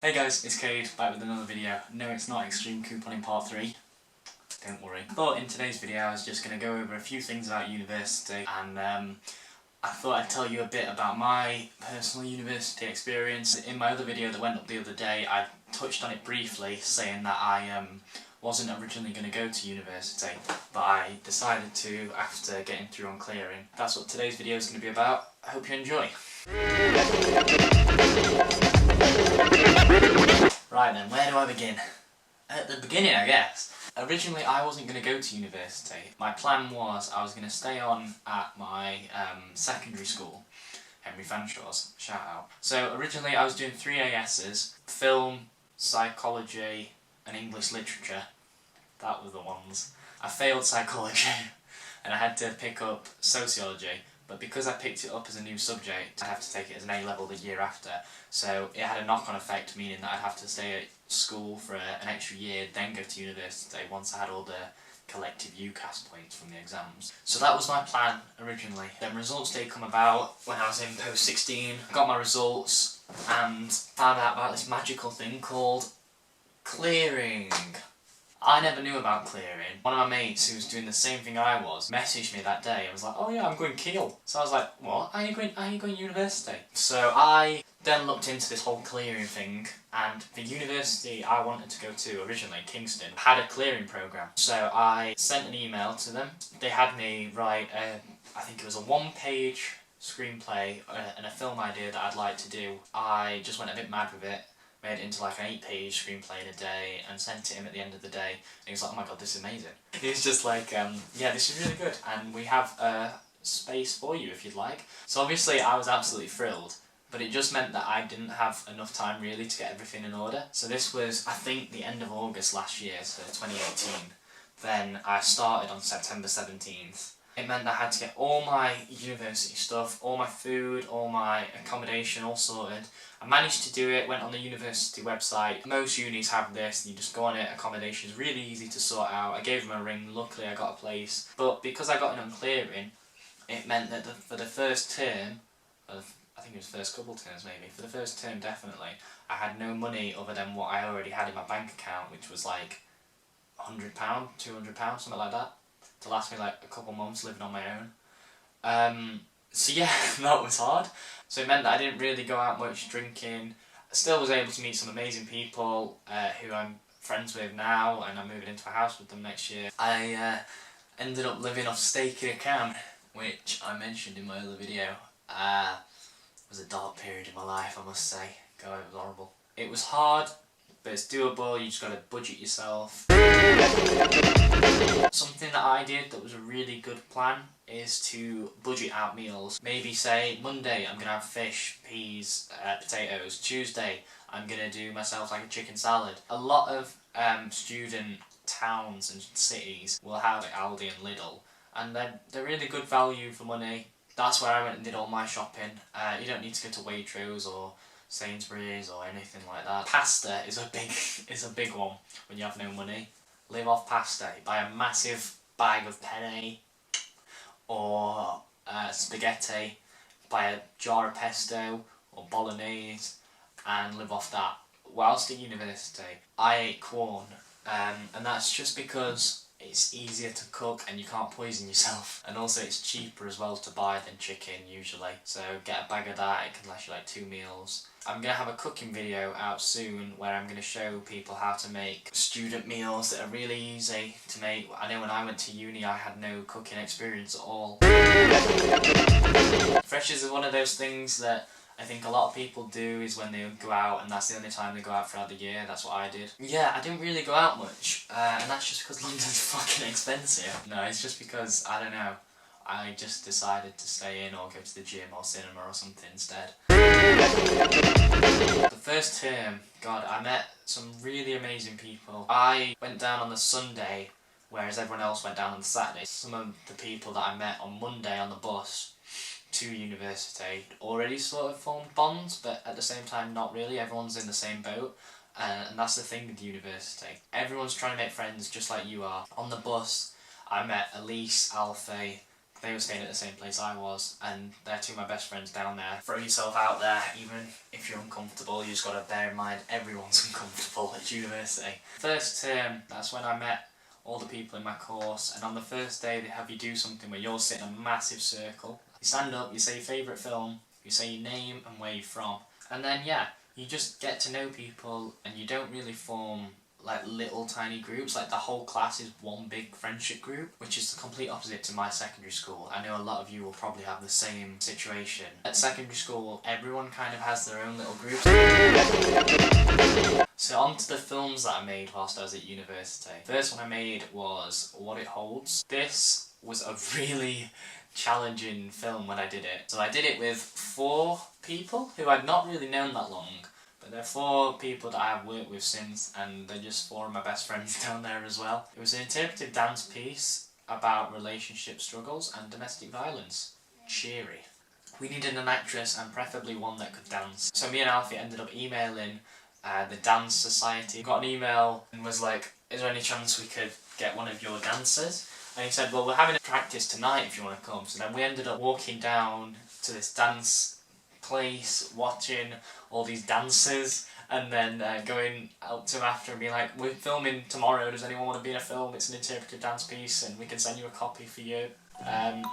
Hey guys, it's Cade, back with another video. No, it's not Extreme Couponing Part 3, don't worry. But in today's video I was just going to go over a few things about university and I thought I'd tell you a bit about my personal university experience. In my other video that went up the other day, I touched on it briefly, saying that I wasn't originally going to go to university, but I decided to after getting through on clearing. That's what today's video is going to be about. I hope you enjoy. Right then, where do I begin? At the beginning, I guess. Originally I wasn't going to go to university. My plan was I was going to stay on at my secondary school, Henry Fanshaw's, shout out. So originally I was doing 3 AS's, film, psychology and English literature. That were the ones. I failed psychology and I had to pick up sociology. But because I picked it up as a new subject, I'd have to take it as an A-level the year after. So it had a knock-on effect, meaning that I'd have to stay at school for an extra year, then go to university once I had all the collective UCAS points from the exams. So that was my plan originally. Then results day come about when I was in post-16. I got my results and found out about this magical thing called clearing. I never knew about clearing. One of my mates who was doing the same thing I was messaged me that day and was like, oh yeah, I'm going Kiel. So I was like, what? Are you going university? So I then looked into this whole clearing thing, and the university I wanted to go to originally, Kingston, had a clearing program. So I sent an email to them. They had me write I think it was a 1-page screenplay and a film idea that I'd like to do. I just went a bit mad with it. Made it into like an 8-page screenplay in a day and sent it him at the end of the day, and he was like, oh my god, this is amazing. He was just like, yeah, this is really good and we have a space for you if you'd like. So obviously I was absolutely thrilled, but it just meant that I didn't have enough time really to get everything in order. So this was, I think, the end of August last year, so 2018. Then I started on September 17th. It meant that I had to get all my university stuff, all my food, all my accommodation all sorted. I managed to do it, went on the university website. Most unis have this, and you just go on it, accommodation is really easy to sort out. I gave them a ring, luckily I got a place. But because I got in on clearing, it meant that for the first term, I think it was the first couple terms maybe, for the first term definitely, I had no money other than what I already had in my bank account, which was like £100, £200, something like that, to last me like a couple months living on my own. So yeah, that was hard. So it meant that I didn't really go out much drinking. I still was able to meet some amazing people who I'm friends with now, and I'm moving into a house with them next year. I ended up living off steak in a can, which I mentioned in my other video. It was a dark period in my life, I must say. God, it was horrible. It was hard, but it's doable. You just gotta budget yourself. Something that I did that was a really good plan is to budget out meals. Maybe say Monday I'm gonna have fish, peas, potatoes. Tuesday I'm gonna do myself like a chicken salad. A lot of student towns and cities will have like Aldi and Lidl, and they're really good value for money. That's where I went and did all my shopping. You don't need to go to Waitrose or Sainsbury's or anything like that. Pasta is a big one when you have no money. Live off pasta. Buy a massive bag of penne or spaghetti. Buy a jar of pesto or bolognese and live off that. Whilst at university, I ate corn, and that's just because it's easier to cook and you can't poison yourself, and also it's cheaper as well to buy than chicken usually, so get a bag of that. It can last you like 2 meals. I'm going to have a cooking video out soon where I'm going to show people how to make student meals that are really easy to make. I know when I went to uni I had no cooking experience at all. Freshers is one of those things that I think a lot of people do, is when they go out and that's the only time they go out throughout the year. That's what I did. Yeah, I didn't really go out much, and that's just because London's fucking expensive. No, it's just because, I don't know, I just decided to stay in or go to the gym or cinema or something instead. The first term, God, I met some really amazing people. I went down on the Sunday, whereas everyone else went down on the Saturday. Some of the people that I met on Monday on the bus to university already sort of formed bonds, but at the same time not really. Everyone's in the same boat, and that's the thing with university. Everyone's trying to make friends just like you are. On the bus I met Elise, Alfie, They were staying at the same place I was, and they're two of my best friends down there. Throw yourself out there, even if you're uncomfortable. You just got to bear in mind everyone's uncomfortable at university. First term, that's when I met all the people in my course, and on the first day they have you do something where you're sitting in a massive circle. You stand up, you say your favourite film, you say your name and where you're from, and then you just get to know people, and you don't really form like little tiny groups. Like the whole class is one big friendship group, which is the complete opposite to my secondary school. I know a lot of you will probably have the same situation. At secondary school, everyone kind of has their own little groups. So on to the films that I made whilst I was at university. First one I made was What It Holds. This was a really challenging film when I did it. So I did it with 4 people who I'd not really known that long. But they're 4 people that I have worked with since, and they're just 4 of my best friends down there as well. It was an interpretive dance piece about relationship struggles and domestic violence. Cheery. We needed an actress, and preferably one that could dance. So me and Alfie ended up emailing the Dance Society. Got an email and was like, is there any chance we could get one of your dancers? And he said, well, we're having a practice tonight if you want to come. So then we ended up walking down to this dance place, watching all these dancers, and then going out to him after and being like, we're filming tomorrow, does anyone want to be in a film? It's an interpretive dance piece, and we can send you a copy for you. And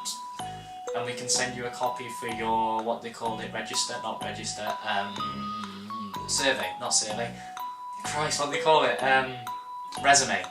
we can send you a copy for your, what they call it, survey, not survey. Christ, what do they call it? Resume.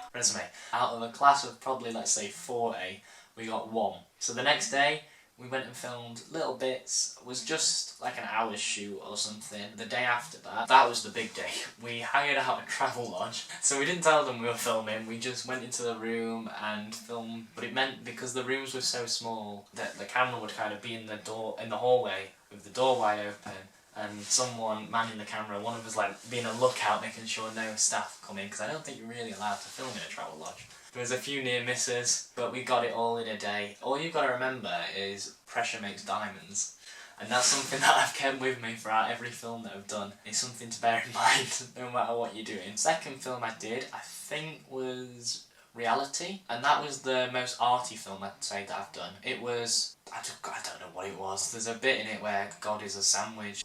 Out of a class of probably, let's say, 40, we got 1. So the next day, we went and filmed little bits. It was just like an hour's shoot or something. The day after that, that was the big day. We hired out a travel lodge. So we didn't tell them we were filming, we just went into the room and filmed. But it meant, because the rooms were so small, that the camera would kind of be in the hallway with the door wide open, and someone manning the camera. One of us like being a lookout, making sure no staff come in, because I don't think you're really allowed to film in a travel lodge. There was a few near misses, but we got it all in a day. All you've got to remember is pressure makes diamonds. And that's something that I've kept with me throughout every film that I've done. It's something to bear in mind, no matter what you're doing. Second film I did, I think, was Reality. And that was the most arty film I'd say that I've done. It was, I don't know what it was. There's a bit in it where God is a sandwich.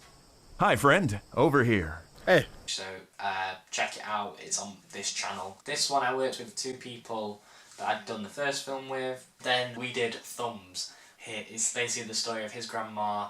Hi friend, over here. Hey. So check it out, it's on this channel. This one I worked with 2 people that I'd done the first film with. Then we did Thumbs. It's basically the story of his grandma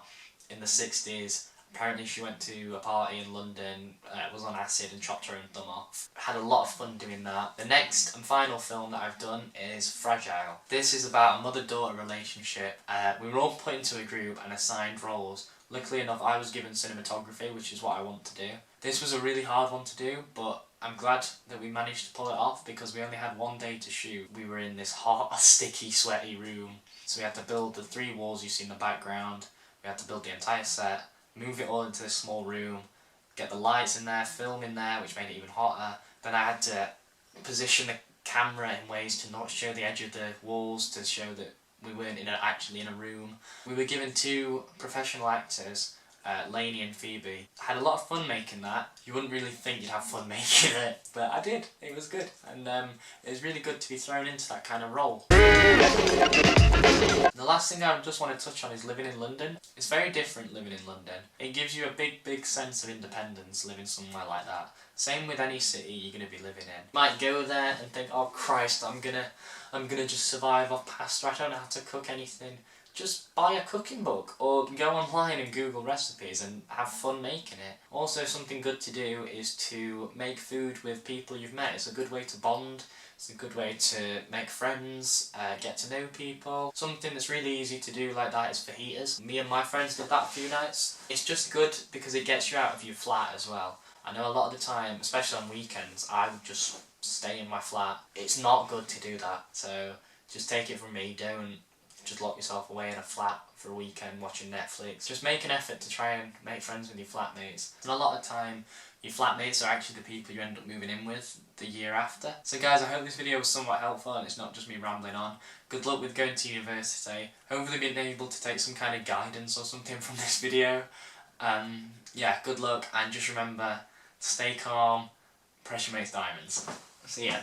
in the 60s. Apparently she went to a party in London, was on acid and chopped her own thumb off. Had a lot of fun doing that. The next and final film that I've done is Fragile. This is about a mother-daughter relationship. We were all put into a group and assigned roles. Luckily enough, I was given cinematography, which is what I want to do. This was a really hard one to do, but I'm glad that we managed to pull it off, because we only had 1 day to shoot. We were in this hot, sticky, sweaty room, so we had to build the 3 walls you see in the background. We had to build the entire set, move it all into this small room, get the lights in there, film in there, which made it even hotter. Then I had to position the camera in ways to not show the edge of the walls, to show that we weren't actually in a room. We were given 2 professional actors, Lainey and Phoebe. I had a lot of fun making that. You wouldn't really think you'd have fun making it, but I did. It was good, and it was really good to be thrown into that kind of role. The last thing I just want to touch on is living in London. It's very different living in London. It gives you a big sense of independence living somewhere like that. Same with any city you're going to be living in. You might go there and think, oh Christ, I'm gonna just survive off pasta, I don't know how to cook anything. Just buy a cooking book, or go online and Google recipes and have fun making it. Also, something good to do is to make food with people you've met. It's a good way to bond, it's a good way to make friends, get to know people. Something that's really easy to do like that is fajitas. Me and my friends did that a few nights. It's just good because it gets you out of your flat as well. I know a lot of the time, especially on weekends, I would just stay in my flat. It's not good to do that, so just take it from me, don't just lock yourself away in a flat for a weekend watching Netflix. Just make an effort to try and make friends with your flatmates. And a lot of time, your flatmates are actually the people you end up moving in with the year after. So guys, I hope this video was somewhat helpful and it's not just me rambling on. Good luck with going to university. Hopefully being able to take some kind of guidance or something from this video. Yeah, good luck, and just remember, stay calm, pressure makes diamonds. See ya.